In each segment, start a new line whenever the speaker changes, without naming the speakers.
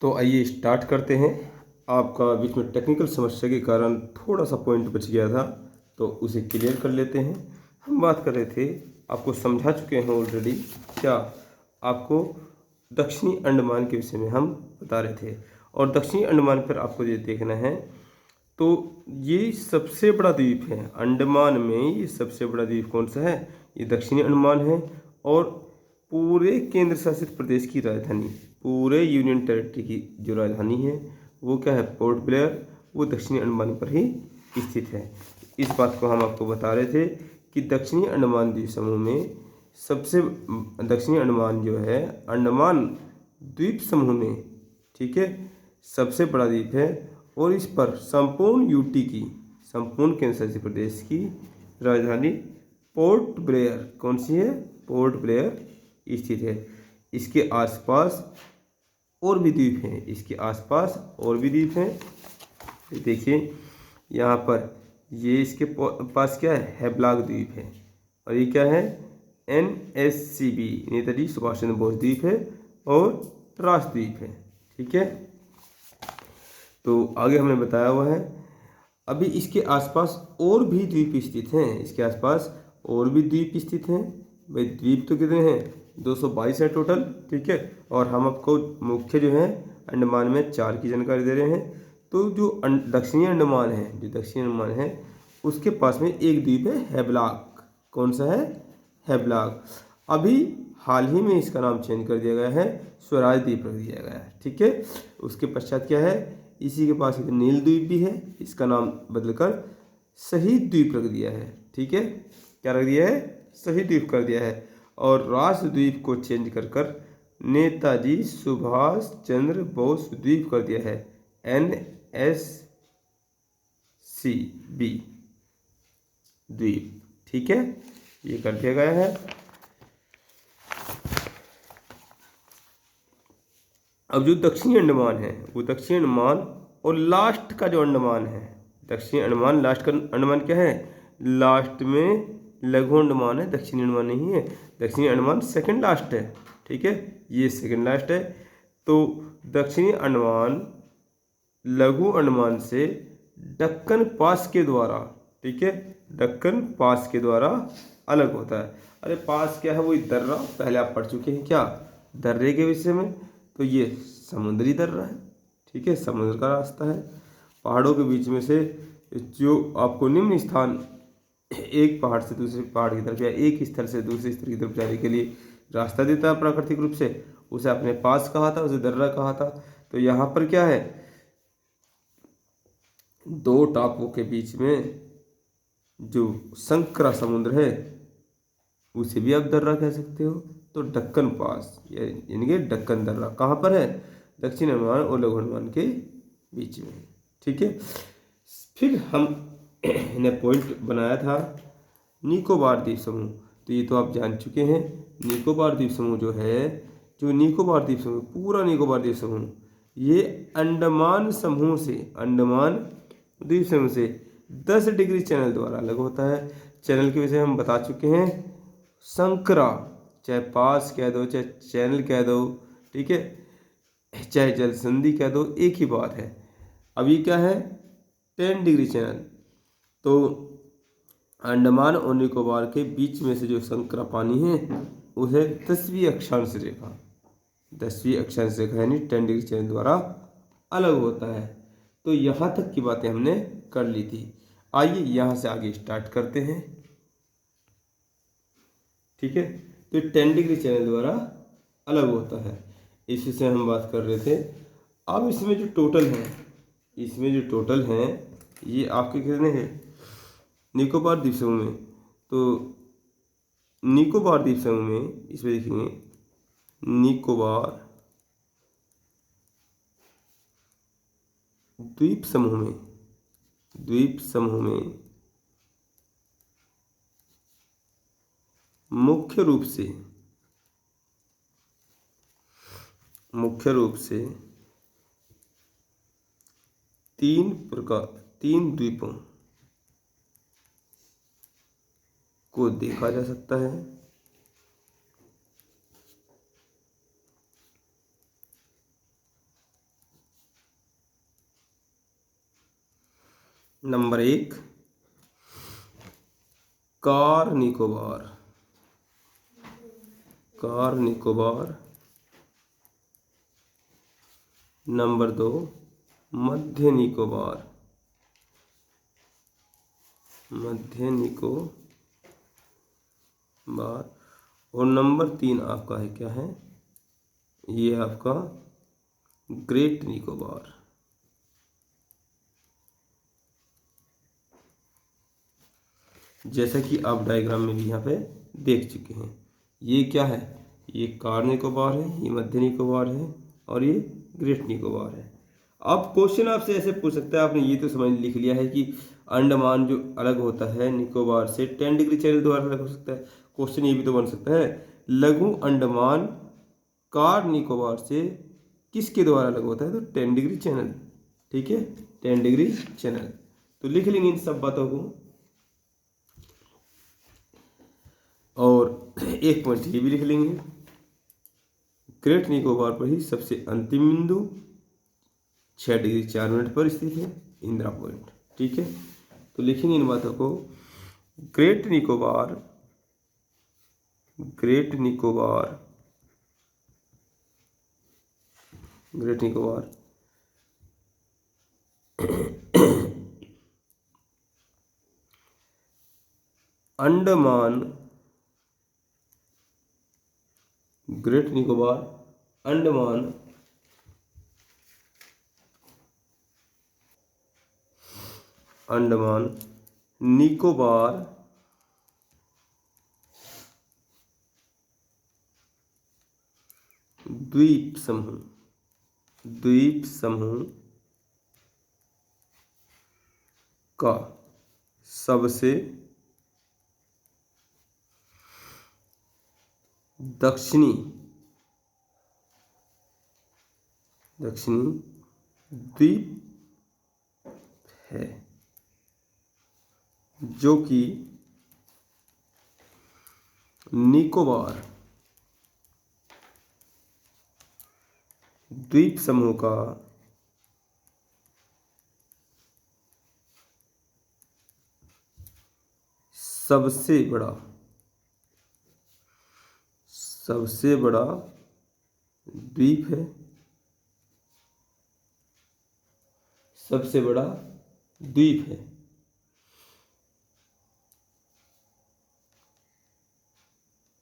तो आइए स्टार्ट करते हैं। आपका बीच में टेक्निकल समस्या के कारण थोड़ा सा पॉइंट बच गया था, तो उसे क्लियर कर लेते हैं। हम बात कर रहे थे, आपको समझा चुके हैं ऑलरेडी। क्या आपको दक्षिणी अंडमान के विषय में हम बता रहे थे, और दक्षिणी अंडमान पर आपको ये देखना है। तो ये सबसे बड़ा द्वीप है अंडमान में। ये सबसे बड़ा द्वीप कौन सा है? ये दक्षिणी अंडमान है। और पूरे केंद्र शासित प्रदेश की राजधानी, पूरे यूनियन टेरिटरी की जो राजधानी है वो क्या है? Port Blair. वो दक्षिणी अंडमान पर ही स्थित है। इस बात को हम आपको बता रहे थे कि दक्षिणी अंडमान द्वीप समूह में सबसे दक्षिणी अंडमान जो है अंडमान द्वीप समूह में, ठीक है, सबसे बड़ा द्वीप है। और इस पर संपूर्ण यूटी की, संपूर्ण केंद्र शासित प्रदेश की राजधानी पोर्ट ब्लेयर, कौन सी है? पोर्ट ब्लेयर स्थित है। इसके आसपास और भी द्वीप हैं, इसके आसपास और भी द्वीप हैं। देखिए यहाँ पर, ये इसके पास क्या है? हैवलॉक द्वीप है। और ये क्या है? NSCB नेताजी सुभाष चंद्र बोस द्वीप है और राष्ट्रद्वीप है। ठीक है, तो आगे हमने बताया हुआ है। अभी इसके आसपास और भी द्वीप स्थित हैं, इसके आसपास और भी द्वीप स्थित हैं। भाई द्वीप तो कितने हैं? 222 है टोटल। ठीक है, और हम आपको मुख्य जो है अंडमान में 4 की जानकारी दे रहे हैं। तो जो दक्षिणी अंडमान है, जो दक्षिणी अंडमान है उसके पास में एक द्वीप है हैवलॉक। कौन सा है? हैवलॉक। अभी हाल ही में इसका नाम चेंज कर दिया गया है, स्वराज द्वीप रख दिया गया है। ठीक है, उसके पश्चात क्या है? इसी के पास एक नील द्वीप भी है, इसका नाम बदलकर शहीद द्वीप रख दिया है। ठीक है, क्या रख दिया है? शहीद द्वीप कर दिया है। और राष्ट्रद्वीप को चेंज कर कर नेताजी सुभाष चंद्र बोस द्वीप कर दिया है, NSCB द्वीप। ठीक है, ये कर दिया गया है। अब जो दक्षिणी अंडमान है, वो दक्षिणी अंडमान और लास्ट का जो अंडमान है, दक्षिणी अंडमान लास्ट का अंडमान क्या है? लास्ट में लघु अंडमान है, दक्षिणी अंडमान नहीं है। दक्षिणी अंडमान सेकंड लास्ट है। ठीक है, ये सेकंड लास्ट है। तो दक्षिणी अंडमान लघु अंडमान से दक्कन पास के द्वारा, ठीक है, दक्कन पास के द्वारा अलग होता है। अरे पास क्या है? वही दर्रा, पहले आप पढ़ चुके हैं क्या दर्रे के विषय में। तो ये समुद्री दर्रा है। ठीक है, समुद्र का रास्ता है। पहाड़ों के बीच में से जो आपको निम्न स्थान, एक पहाड़ से दूसरे पहाड़ की तरफ या एक स्थल से दूसरे स्थल की तरफ जाने के लिए रास्ता देता है प्राकृतिक रूप से, उसे आपने पास कहा था, उसे दर्रा कहा था। तो यहाँ पर क्या है? दो टापुओं के बीच में जो संकरा समुद्र है उसे भी आप दर्रा कह सकते हो। तो दक्कन पास यानी कि दक्कन दर्रा कहाँ पर है? दक्षिण अंडमान और लघु अंडमान के बीच में। ठीक है, फिर हम ने पॉइंट बनाया था निकोबार द्वीप समूह। तो ये तो आप जान चुके हैं। निकोबार द्वीप समूह जो है, जो निकोबार द्वीप समूह, पूरा निकोबार द्वीप समूह, ये अंडमान समूह से, अंडमान द्वीप समूह से 10 डिग्री चैनल द्वारा अलग होता है। चैनल के विषय हम बता चुके हैं। संकरा, चाहे पास कह दो चाहे चैनल कह दो, ठीक है, चाहे जल संधि कह दो, एक ही बात है। अभी क्या है? 10 डिग्री चैनल। तो अंडमान और निकोबार के बीच में से जो संकरा पानी है उसे 10वीं अक्षांश रेखा, 10वीं अक्षांश रेखा यानी 10 डिग्री चैनल द्वारा अलग होता है। तो यहाँ तक की बातें हमने कर ली थी। आइए यहाँ से आगे स्टार्ट करते हैं। ठीक है, तो 10 डिग्री चैनल द्वारा अलग होता है, इस विषय हम बात कर रहे थे। अब इसमें जो टोटल है, इसमें जो टोटल हैं ये आपके कितने हैं? निकोबार द्वीप समूह में, तो निकोबार द्वीप समूह में इसमें देखेंगे निकोबार द्वीप समूह में, द्वीप समूह में मुख्य रूप से तीन द्वीपों को देखा जा सकता है। Number 1 car Nicobar, car Nicobar. Number 2 मध्य निकोबार, मध्य निकोबार। और नंबर 3 आपका है, क्या है ये आपका ग्रेट निकोबार। जैसा कि आप डायग्राम में भी यहाँ पे देख चुके हैं, ये क्या है, ये कार निकोबार है, ये मध्य निकोबार है और ये ग्रेट निकोबार है। अब क्वेश्चन आपसे ऐसे पूछ सकता है, आपने ये तो समझ लिख लिया है कि अंडमान जो अलग होता है निकोबार से 10 डिग्री चैनल द्वारा अलग हो सकता है। क्वेश्चन ये भी तो बन सकता है, लघु अंडमान कार निकोबार से किसके द्वारा अलग होता है, तो 10 डिग्री चैनल। ठीक है, 10 डिग्री चैनल। तो लिख लेंगे इन सब बातों को। और एक पॉइंट ये भी लिख लेंगे, ग्रेट निकोबार पर ही सबसे अंतिम बिंदु 6 डिग्री 4 मिनट पर स्थित है, इंदिरा पॉइंट। ठीक है, तो लिखेंगे इन बातों को, great Nicobar, great Nicobar, great Nicobar Andaman, great Nicobar Andaman Andaman Nicobar द्वीप समूह, द्वीप समूह का सबसे दक्षिणी, दक्षिणी द्वीप है, जो कि निकोबार द्वीप समूह का सबसे बड़ा, सबसे बड़ा द्वीप है, सबसे बड़ा द्वीप है।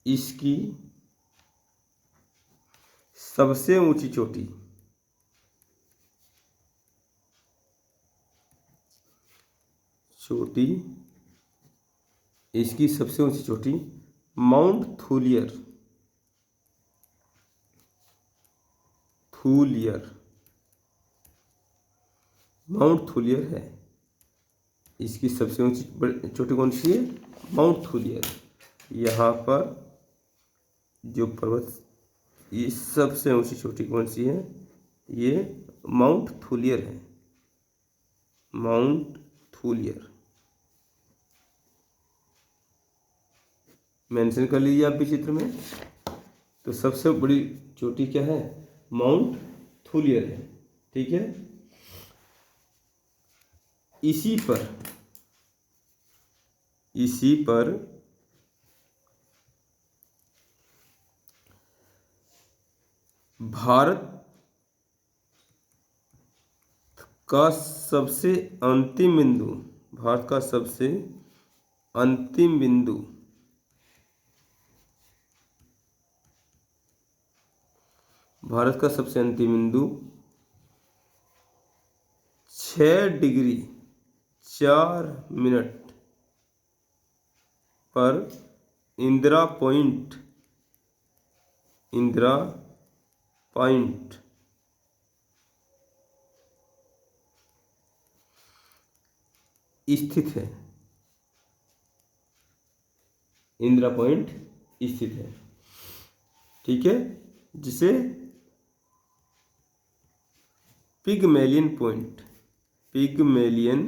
इसकी सबसे ऊंची चोटी, चोटी, इसकी सबसे ऊंची चोटी माउंट थूलियर, थूलियर, माउंट थूलियर है। इसकी सबसे ऊंची चोटी कौन सी है, माउंट थूलियर। यहाँ पर जो पर्वत, ये सबसे ऊंची चोटी कौन सी है, ये माउंट थूलियर है, माउंट थूलियर मेंशन कर लीजिए आप भी चित्र में। तो सबसे बड़ी चोटी क्या है, माउंट थूलियर है। ठीक है, इसी पर भारत का सबसे अंतिम बिंदु, भारत का सबसे अंतिम बिंदु भारत का सबसे अंतिम बिंदु 6 डिग्री 4 मिनट पर इंदिरा पॉइंट, इंदिरा पॉइंट स्थित है, इंदिरा पॉइंट स्थित है। ठीक है, जिसे पिगमेलियन पॉइंट, पिगमेलियन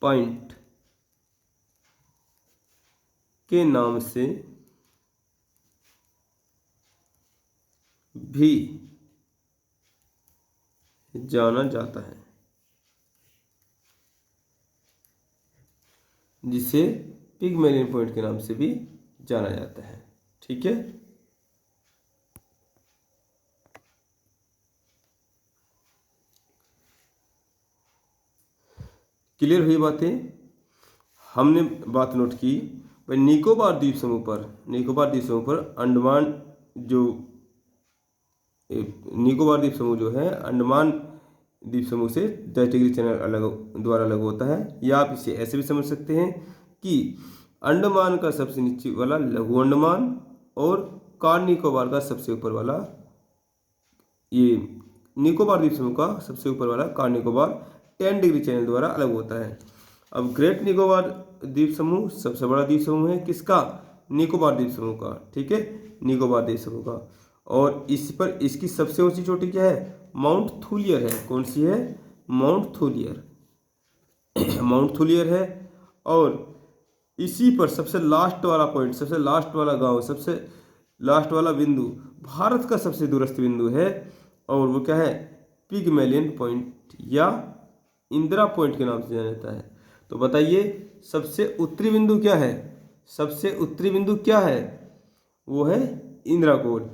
पॉइंट के नाम से भी जाना जाता है, जिसे पिगमेलियन पॉइंट के नाम से भी जाना जाता है। ठीक है, क्लियर हुई बातें। हमने बात नोट की भाई निकोबार द्वीप समूह पर अंडमान जो निकोबार द्वीप समूह जो है अंडमान द्वीप समूह से 10 डिग्री चैनल द्वारा अलग होता है। या आप इसे ऐसे भी समझ सकते हैं कि अंडमान का सबसे नीचे वाला लघु अंडमान और कार निकोबार का सबसे ऊपर वाला, ये निकोबार द्वीप समूह का सबसे ऊपर वाला कार निकोबार 10 डिग्री चैनल द्वारा अलग होता है। अब ग्रेट निकोबार द्वीप समूह सबसे बड़ा द्वीप समूह है किसका? निकोबार द्वीप समूह का। ठीक है, निकोबार द्वीप समूह का। और इस पर इसकी सबसे ऊंची चोटी क्या है? माउंट थूलियर है। कौन सी है? माउंट थूलियर माउंट थूलियर है। और इसी पर सबसे लास्ट वाला पॉइंट, सबसे लास्ट वाला गांव, सबसे लास्ट वाला बिंदु भारत का सबसे दूरस्थ बिंदु है और वो क्या है? पिगमेलियन पॉइंट या इंदिरा पॉइंट के नाम से जाना जाता है। तो बताइए सबसे उत्तरी बिंदु क्या है? सबसे उत्तरी बिंदु क्या है? वो है इंदिरा कोल।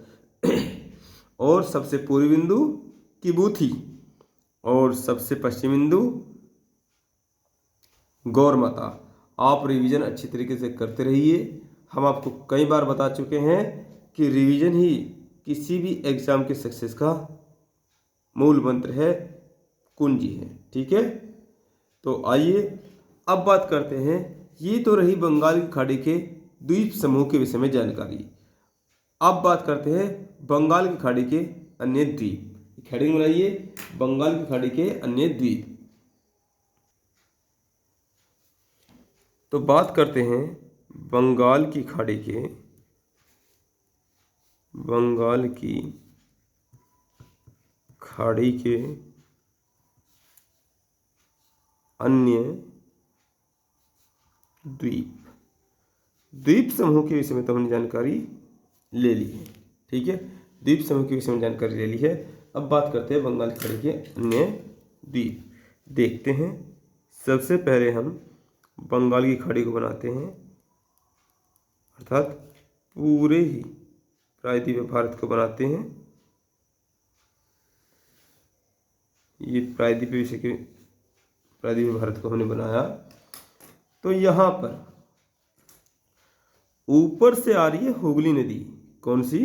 और सबसे पूर्वी बिंदु किबूथी और सबसे पश्चिमी बिंदु गौर माता। आप रिवीजन अच्छी तरीके से करते रहिए। हम आपको कई बार बता चुके हैं कि रिवीजन ही किसी भी एग्जाम के सक्सेस का मूल मंत्र है, कुंजी है। ठीक है, तो आइए अब बात करते हैं। ये तो रही बंगाल की खाड़ी के द्वीप समूह के विषय में जानकारी। अब बात करते हैं बंगाल की खाड़ी के अन्य द्वीप। हेडिंग बनाइए, बंगाल की खाड़ी के अन्य द्वीप। तो बात करते हैं बंगाल की खाड़ी के अन्य द्वीप समूह के विषय में तो हमने जानकारी ले ली है। ठीक है, द्वीप समूह के विषय में जानकारी ले ली है। अब बात करते हैं बंगाल की खाड़ी के अन्य द्वीप। देखते हैं, सबसे पहले हम बंगाल की खाड़ी को बनाते हैं, अर्थात पूरे ही प्रायद्वीपीय भारत को बनाते हैं। ये प्रायद्वीपीय भारत को हमने बनाया। तो यहाँ पर ऊपर से आ रही है हुगली नदी। कौन सी?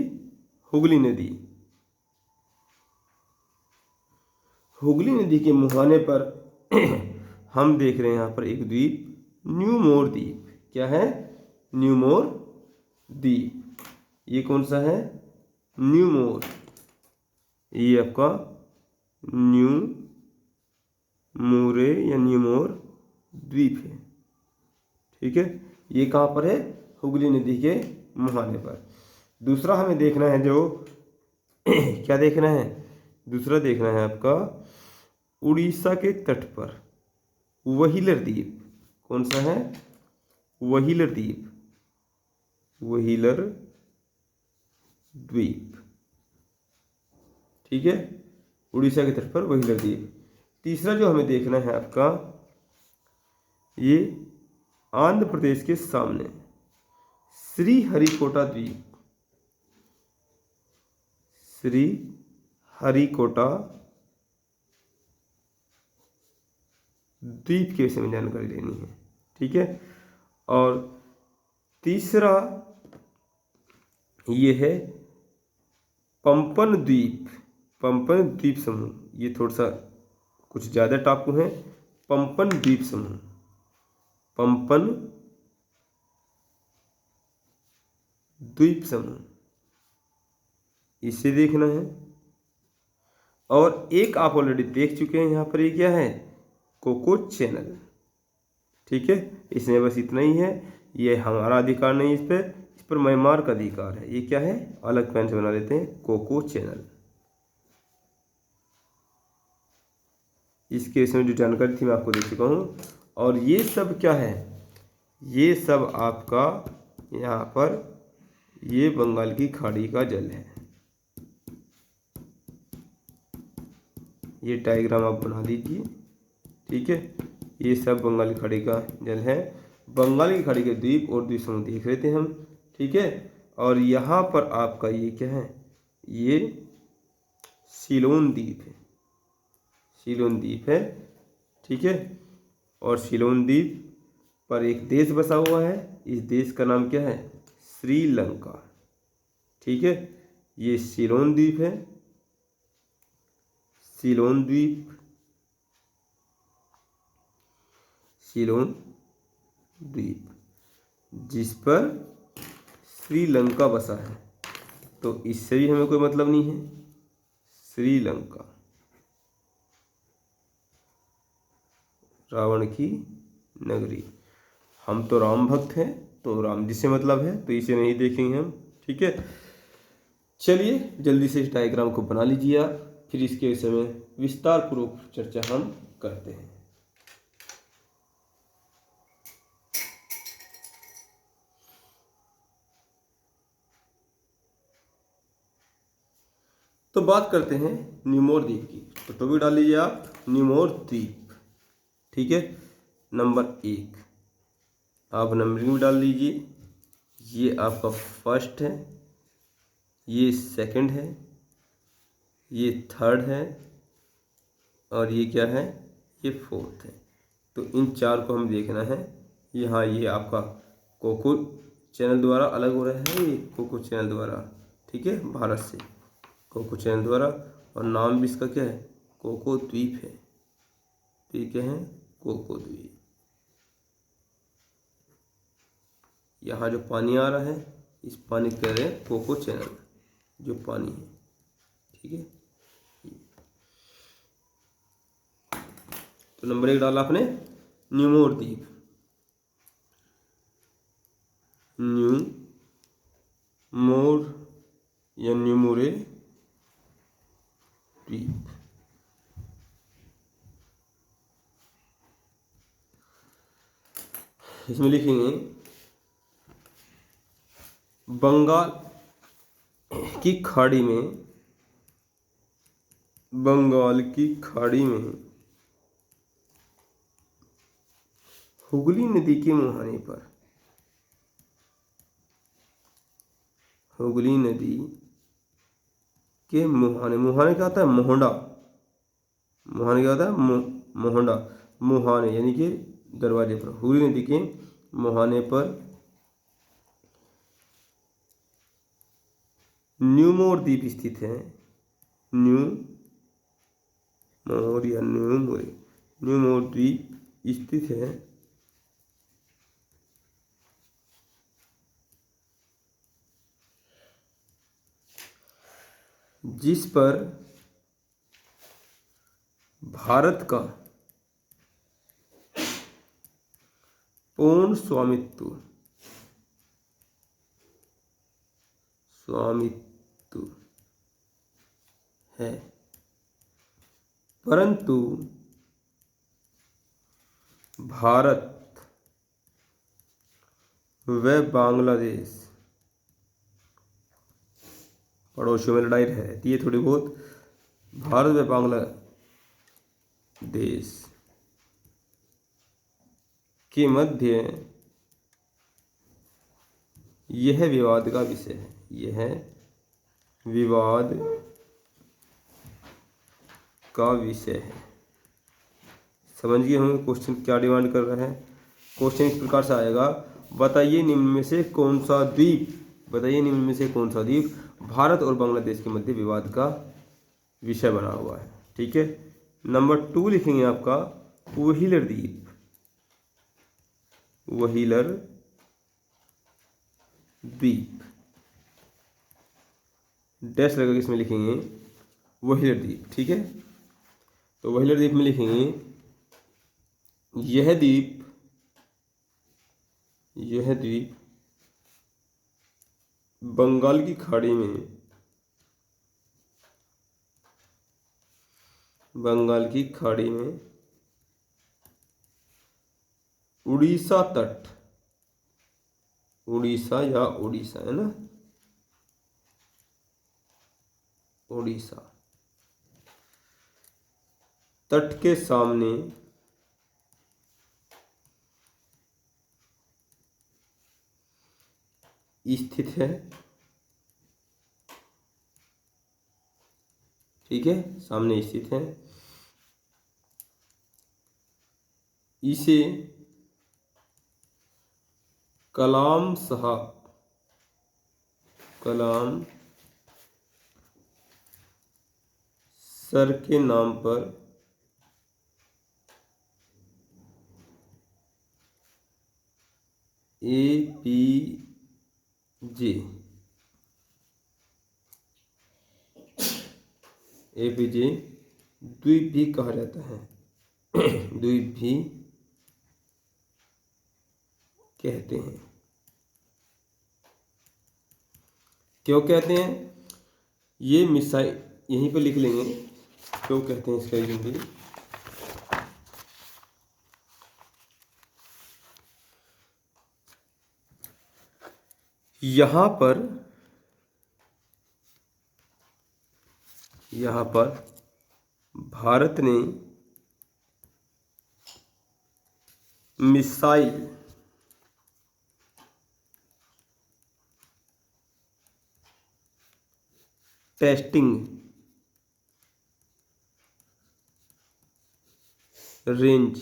हुगली नदी। हुगली नदी के मुहाने पर हम देख रहे हैं यहाँ पर एक द्वीप, न्यूमोर द्वीप। क्या है? न्यूमोर द्वीप। ये कौन सा है? न्यूमोर। ये आपका न्यूमोरे या न्यूमोर द्वीप है। ठीक है, ये कहाँ पर है? हुगली नदी के मुहाने पर। दूसरा हमें देखना है जो क्या देखना है? दूसरा देखना है आपका उड़ीसा के तट पर व्हीलर द्वीप। कौन सा है? व्हीलर द्वीप। व्हीलर द्वीप। ठीक है, उड़ीसा के तट पर व्हीलर द्वीप। तीसरा जो हमें देखना है आपका, ये आंध्र प्रदेश के सामने श्रीहरिकोटा द्वीप। श्रीहरिकोटा द्वीप के विषय में जानकारी लेनी है। ठीक है, और तीसरा ये है पंपन द्वीप। पंपन द्वीप समूह, ये थोड़ा सा कुछ ज़्यादा टापू है। पंपन द्वीप समूह, पंपन द्वीप समूह, इसे देखना है। और एक आप ऑलरेडी देख चुके हैं यहाँ पर, ये क्या है? Coco Chanel. ठीक है, इसमें बस इतना ही है। ये हमारा अधिकार नहीं, इस पर म्यांमार का अधिकार है। ये क्या है? अलग पेन से बना देते हैं, कोको चैनल। इसके इसमें जो जानकारी थी मैं आपको दे चुका हूँ। और ये सब क्या है? ये सब आपका यहाँ पर ये बंगाल की खाड़ी का जल है। ये डायग्राम आप बना लीजिए, ठीक है। ये सब बंगाल की खाड़ी का जल है। बंगाल की खाड़ी के द्वीप और द्वीप समूह देख लेते हैं हम, ठीक है। और यहाँ पर आपका ये क्या है, ये सीलोन द्वीप है, सीलोन द्वीप है, ठीक है। और सीलोन द्वीप पर एक देश बसा हुआ है, इस देश का नाम क्या है, श्रीलंका, ठीक है। ये सीलोन द्वीप है, सीलोन द्वीप, सीलोन द्वीप जिस पर श्रीलंका बसा है। तो इससे भी हमें कोई मतलब नहीं है। श्रीलंका रावण की नगरी, हम तो राम भक्त हैं तो राम जी से मतलब है, तो इसे नहीं देखेंगे हम, ठीक है। चलिए जल्दी से इस डायग्राम को बना लीजिए आप, फिर इसके विषय में विस्तार पूर्वक चर्चा हम करते हैं। तो बात करते हैं निमोर द्वीप की। तो टॉपिक डाल लीजिए आप, निमोर द्वीप, ठीक है। नंबर 1 आप नंबरिंग भी डाल लीजिए। ये आपका फर्स्ट है, ये सेकंड है, ये थर्ड है, और ये क्या है, ये फोर्थ है। तो इन चार को हम देखना है। यहाँ ये आपका कोको चैनल द्वारा अलग हो रहा है, ये कोको चैनल द्वारा, ठीक है, भारत से कोको चैनल द्वारा। और नाम भी इसका क्या है, कोको द्वीप है। तो ये क्या है, कोको द्वीप। यहाँ जो पानी आ रहा है, इस पानी कह रहे हैं कोको चैनल, जो पानी है, ठीक है। तो नंबर 1 डाला आपने निमोर द्वीप, न्यूमोर या न्यूमोरे द्वीप। इसमें लिखेंगे बंगाल की खाड़ी में, बंगाल की खाड़ी में हुगली नदी के मुहाने पर, हुगली नदी के मुहाने, मुहाने क्या होता है, मोहंडा, मुहाने क्या होता है, मोहंडा, मुहाने यानी कि दरवाजे पर, हुगली नदी के मुहाने पर न्यूमोर द्वीप स्थित है। न्यूमोर या न्यूमोर द्वीप स्थित है, जिस पर भारत का पूर्ण स्वामित्व है, परंतु भारत व बांग्लादेश पड़ोसियों में लड़ाई रहती है थोड़ी बहुत। भारत व बांग्लादेश के मध्य यह विवाद का विषय है, यह विवाद का विषय है। समझ गए होंगे क्वेश्चन क्या डिमांड कर रहा है। क्वेश्चन इस प्रकार से आएगा, बताइए निम्न में से कौन सा द्वीप, बताइए निम्न में से कौन सा द्वीप भारत और बांग्लादेश के मध्य विवाद का विषय बना हुआ है, ठीक है। नंबर 2 लिखेंगे आपका व्हीलर द्वीप, व्हीलर द्वीप, डैश लगा के इसमें लिखेंगे व्हीलर द्वीप, ठीक है। तो व्हीलर द्वीप में लिखेंगे यह द्वीप बंगाल की खाड़ी में, बंगाल की खाड़ी में उड़ीसा तट, उड़ीसा या उड़ीसा है ना, उड़ीसा तट के सामने स्थित है। ठीक है, सामने स्थित है। इसे कलाम सर के नाम पर एपीजे द्वीप भी कहा जाता है। द्वीप भी कहते हैं। क्यों कहते हैं? ये मिसाइल यहीं पर लिख लेंगे, क्यों कहते हैं इसका रीजन भी। यहाँ पर भारत ने मिसाइल टेस्टिंग रेंज,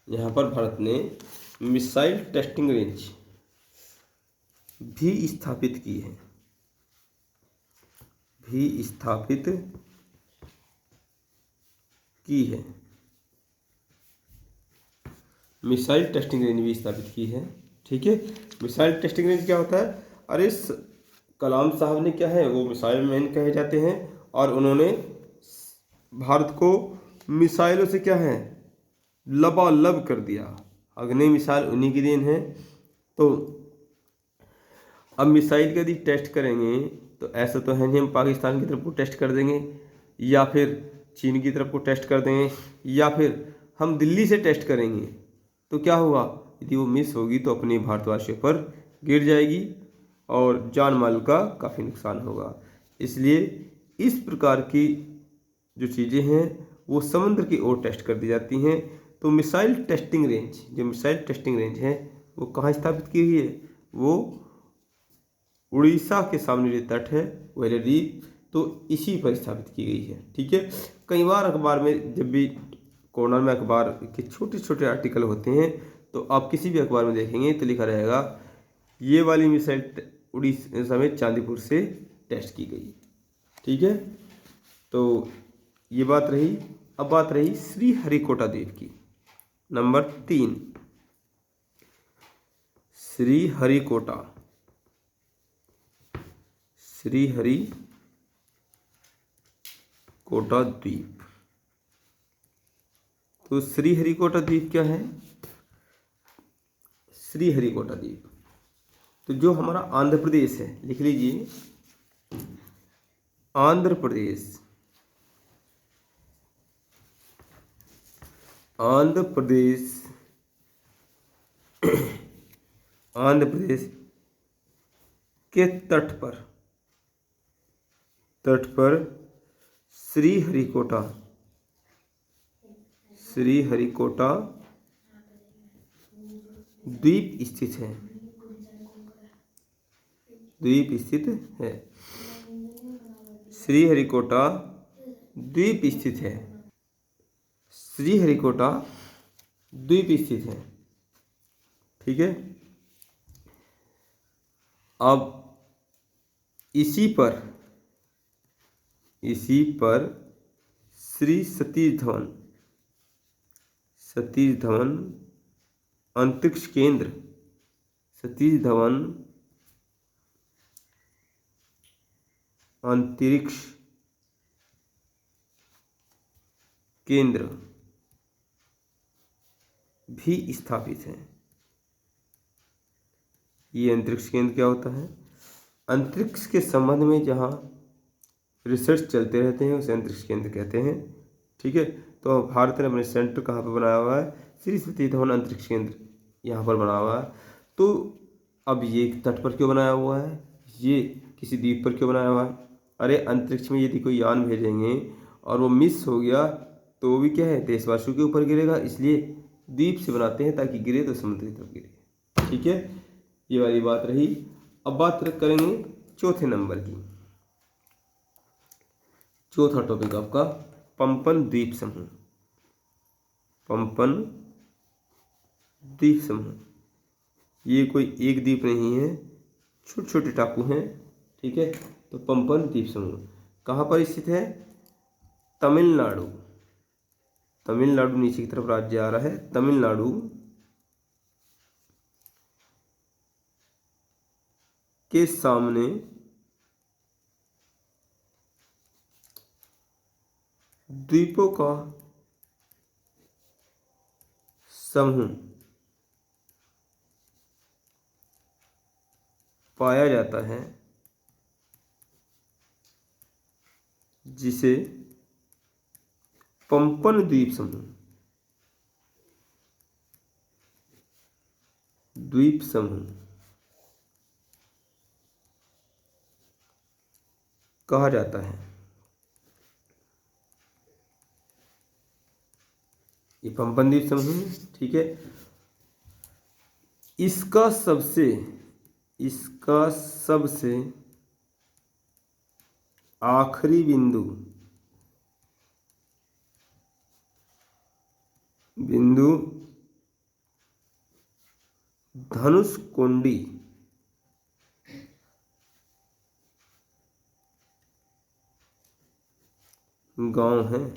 यहाँ पर भारत ने मिसाइल टेस्टिंग रेंज भी स्थापित की है। मिसाइल टेस्टिंग रेंज भी स्थापित की है। ठीक है, मिसाइल टेस्टिंग रेंज क्या होता है? अरे कलाम साहब ने क्या है, वो मिसाइल मैन कहे जाते हैं, और उन्होंने भारत को मिसाइलों से क्या है, लबालब कर दिया। अग्नि मिसाइल उन्हीं की देन है। तो अब मिसाइल का यदि टेस्ट करेंगे तो ऐसा तो है नहीं हम पाकिस्तान की तरफ को टेस्ट कर देंगे, या फिर चीन की तरफ को टेस्ट कर देंगे, या फिर हम दिल्ली से टेस्ट करेंगे। तो क्या हुआ, यदि वो मिस होगी तो अपने भारतवासियों पर गिर जाएगी और जान माल का काफ़ी नुकसान होगा। इसलिए इस प्रकार की जो चीज़ें हैं वो समुद्र की ओर टेस्ट कर दी जाती हैं। तो मिसाइल टेस्टिंग रेंज है वो कहाँ स्थापित की हुई है? वो उड़ीसा के सामने जो तट है द्वीप, तो इसी पर स्थापित की गई है। ठीक है, कई बार अखबार में जब भी कॉर्नर में अखबार के छोटे छोटे आर्टिकल होते हैं तो आप किसी भी अखबार में देखेंगे तो लिखा रहेगा ये वाली मिसाइल उड़ीसा में चांदीपुर से टेस्ट की गई। ठीक है, तो ये बात रही। अब बात रही श्री हरिकोटा द्वीप की। नंबर 3, श्री हरिकोटा द्वीप। तो श्री हरिकोटा द्वीप क्या है? श्री हरिकोटा द्वीप तो जो हमारा आंध्र प्रदेश है, लिख लीजिए, आंध्र प्रदेश के तट पर श्री हरिकोटा द्वीप स्थित है। श्री हरिकोटा द्वीप स्थित है। ठीक है, अब इसी पर श्री सतीश धवन अंतरिक्ष केंद्र भी स्थापित है। ये अंतरिक्ष केंद्र क्या होता है? अंतरिक्ष के संबंध में जहाँ रिसर्च चलते रहते हैं उसे अंतरिक्ष केंद्र कहते हैं। ठीक है, तो भारत ने अपने सेंटर कहाँ पर बनाया हुआ है? श्री सतीश धवन अंतरिक्ष केंद्र यहाँ पर बनाया हुआ है। तो अब ये तट पर क्यों बनाया हुआ है? ये किसी द्वीप पर क्यों बनाया हुआ है? अरे अंतरिक्ष में यदि कोई यान भेजेंगे और वो मिस हो गया तो वो भी क्या है, देशवासियों के ऊपर गिरेगा, इसलिए द्वीप से बनाते हैं ताकि गिरे तो समुद्र की तरफ गिरे। ठीक है, ये वाली बात रही। अब बात करेंगे चौथे नंबर की। चौथा टॉपिक आपका पंपन द्वीप समूह। पंपन द्वीप समूह, ये कोई एक द्वीप नहीं है, छोटे छोटे टापू हैं। ठीक है, तो पंपन द्वीप समूह कहाँ पर स्थित है? तमिलनाडु। तमिलनाडु नीचे की तरफ राज्य आ रहा है, तमिलनाडु के सामने द्वीपों का समूह पाया जाता है जिसे पंपन द्वीप समूह, द्वीप समूह कहा जाता है। ये पंपन द्वीप समूह है। ठीक है, इसका सबसे आखिरी बिंदु धनुषकोडी गांव है।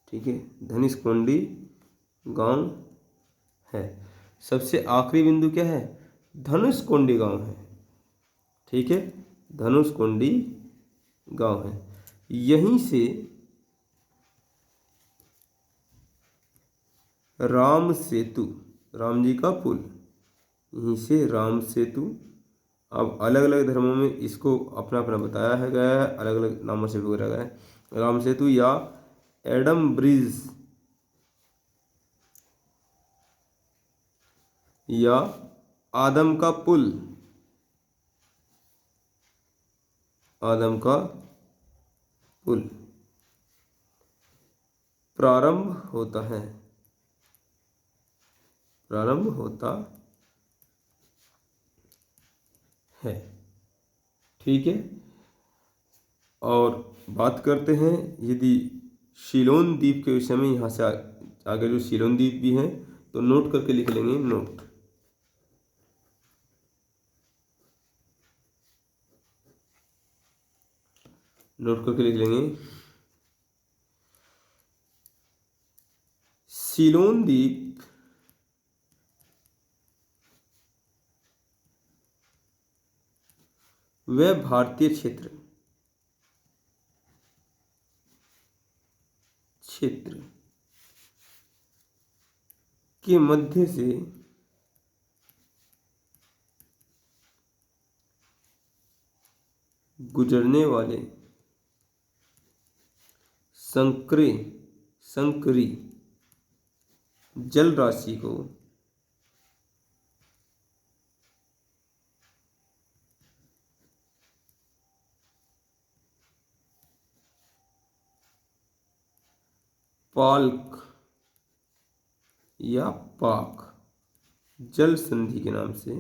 ठीक है, धनुषकोडी गांव है। सबसे आखिरी बिंदु क्या है? धनुषकोडी गांव है। ठीक है, धनुषकोडी गांव है। यहीं से राम सेतु, राम जी का पुल, यहीं से राम सेतु। अब अलग अलग धर्मों में इसको अपना अपना बताया है गया है, अलग अलग नामों से भी गया है। राम सेतु या एडम ब्रिज या आदम का पुल, आदम का पुल प्रारंभ होता है। ठीक है, और बात करते हैं यदि सीलोन द्वीप के विषय में। यहाँ से आगे जो सीलोन द्वीप भी हैं तो नोट करके लिख लेंगे, नोट करके लिख लेंगे। सीलोन द्वीप वह भारतीय क्षेत्र के मध्य से गुजरने वाले संकरी जल राशि को पाल्क या पाक जल संधि के नाम से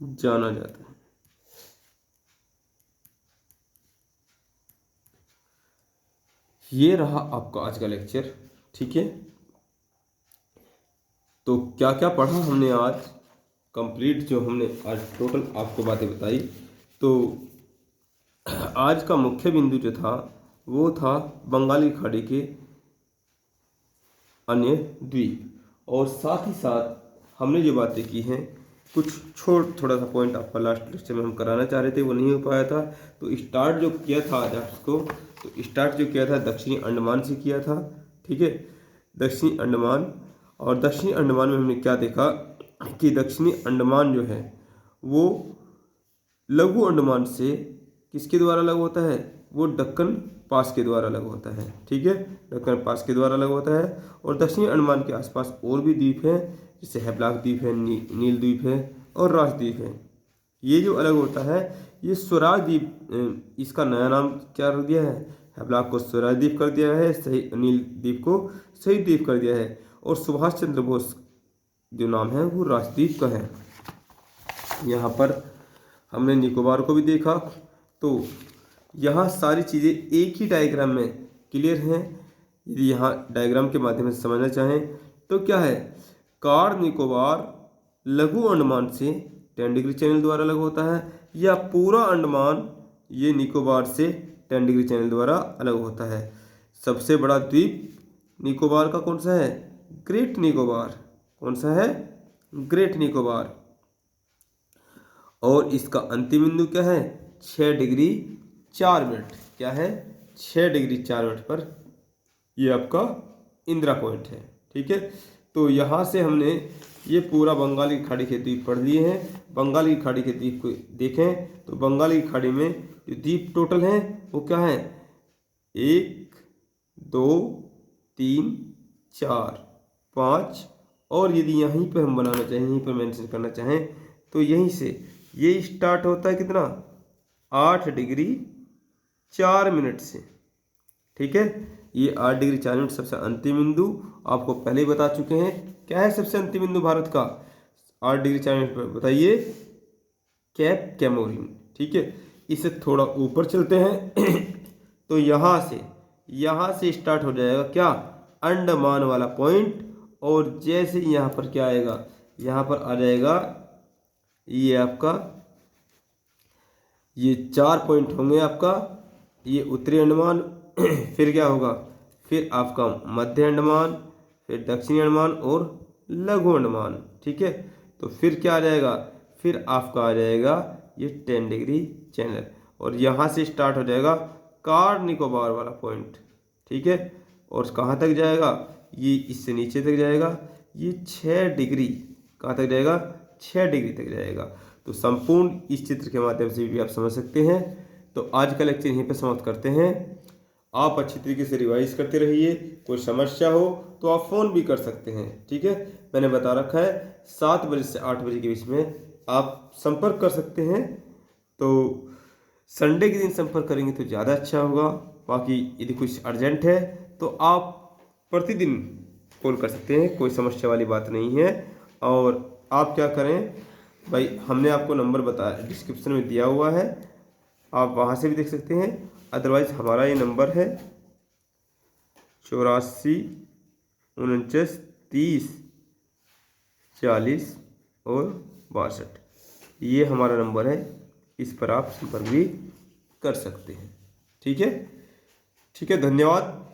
जाना जाता है। ये रहा आपका आज का लेक्चर। ठीक है, तो क्या क्या पढ़ा हमने आज, कंप्लीट जो हमने आज टोटल आपको बातें बताई। तो आज का मुख्य बिंदु जो था वो था बंगाली खाड़ी के अन्य द्वीप, और साथ ही साथ हमने जो बातें की हैं कुछ थोड़ा सा पॉइंट आपका लास्ट लेक्चर में हम कराना चाह रहे थे, वो नहीं हो पाया था। तो स्टार्ट जो किया था आज आपको, तो स्टार्ट जो किया था दक्षिणी अंडमान से किया था। ठीक है, दक्षिणी अंडमान, और दक्षिणी अंडमान में हमने क्या देखा कि दक्षिणी अंडमान जो है वो लघु अंडमान से किसके द्वारा अलग होता है, वो दक्कन पास के द्वारा अलग होता है। ठीक है, दक्कन पास के द्वारा अलग होता है। और दक्षिणी अंडमान के आसपास और भी द्वीप हैं, जैसे हैवलॉक द्वीप है, नील द्वीप है और रास द्वीप है। ये जो अलग होता है ये स्वराज द्वीप, इसका नया नाम क्या रख दिया है, हैवलॉक को स्वराज द्वीप कर दिया है, सही नील द्वीप को शहीद द्वीप कर दिया है, और सुभाष चंद्र बोस जो नाम है वो राजद्वीप का है। यहाँ पर हमने निकोबार को भी देखा। तो यहाँ सारी चीज़ें एक ही डायग्राम में क्लियर हैं। यदि यहाँ डायग्राम के माध्यम से समझना चाहें तो क्या है, कार निकोबार लघु अंडमान से 10 डिग्री चैनल द्वारा अलग होता है, या पूरा अंडमान ये निकोबार से 10 डिग्री चैनल द्वारा अलग होता है। सबसे बड़ा द्वीप निकोबार का कौन सा है, ग्रेट निकोबार। कौन सा है, ग्रेट निकोबार। और इसका अंतिम बिंदु क्या है, 6 डिग्री 4 मिनट। क्या है, 6 डिग्री 4 मिनट पर ये आपका इंदिरा पॉइंट है। ठीक है, तो यहाँ से हमने ये पूरा बंगाल की खाड़ी के द्वीप पढ़ लिए हैं। बंगाल की खाड़ी के द्वीप को देखें तो बंगाल की खाड़ी में जो द्वीप टोटल हैं वो क्या है, 1 2 3 4 5, और यदि यहीं पर हम बनाना चाहें, यहीं पर मेंशन करना चाहें तो यहीं से ये स्टार्ट होता है कितना, 8 डिग्री 4 मिनट से। ठीक है, ये 8 डिग्री 4 मिनट सबसे अंतिम बिंदु आपको पहले ही बता चुके हैं। क्या है सबसे अंतिम बिंदु भारत का, 8 डिग्री 4 मिनट पर, बताइए, कैप कैमोरिन। ठीक है, इसे थोड़ा ऊपर चलते हैं तो यहाँ से स्टार्ट हो जाएगा क्या, अंडमान वाला पॉइंट। और जैसे यहाँ पर क्या आएगा, यहाँ पर आ जाएगा ये आपका, ये 4 पॉइंट होंगे आपका, ये उत्तरी अंडमान फिर क्या होगा, फिर आपका मध्य अंडमान, फिर दक्षिणी अंडमान और लघु अंडमान। ठीक है, तो फिर क्या आ जाएगा, फिर आपका आ जाएगा ये 10 डिग्री चैनल, और यहाँ से स्टार्ट हो जाएगा कार निकोबार वाला पॉइंट। ठीक है, और कहाँ तक जाएगा, ये इससे नीचे तक जाएगा, ये 6 डिग्री कहाँ तक जाएगा, 6 डिग्री तक जाएगा। तो संपूर्ण इस चित्र के माध्यम से भी आप समझ सकते हैं। तो आज का लेक्चर यहीं पे समाप्त करते हैं। आप अच्छी तरीके से रिवाइज करते रहिए। कोई समस्या हो तो आप फ़ोन भी कर सकते हैं। ठीक है, मैंने बता रखा है 7 बजे से 8 बजे के बीच में आप संपर्क कर सकते हैं। तो संडे के दिन संपर्क करेंगे तो ज़्यादा अच्छा होगा। बाकी यदि कुछ अर्जेंट है तो आप प्रतिदिन कॉल कर सकते हैं, कोई समस्या वाली बात नहीं है। और आप क्या करें भाई, हमने आपको नंबर बताया, डिस्क्रिप्शन में दिया हुआ है, आप वहाँ से भी देख सकते हैं। अदरवाइज़ हमारा ये नंबर है 84 49 30 40 और 62। ये हमारा नंबर है, इस पर आप संपर्क भी कर सकते हैं। ठीक है, धन्यवाद।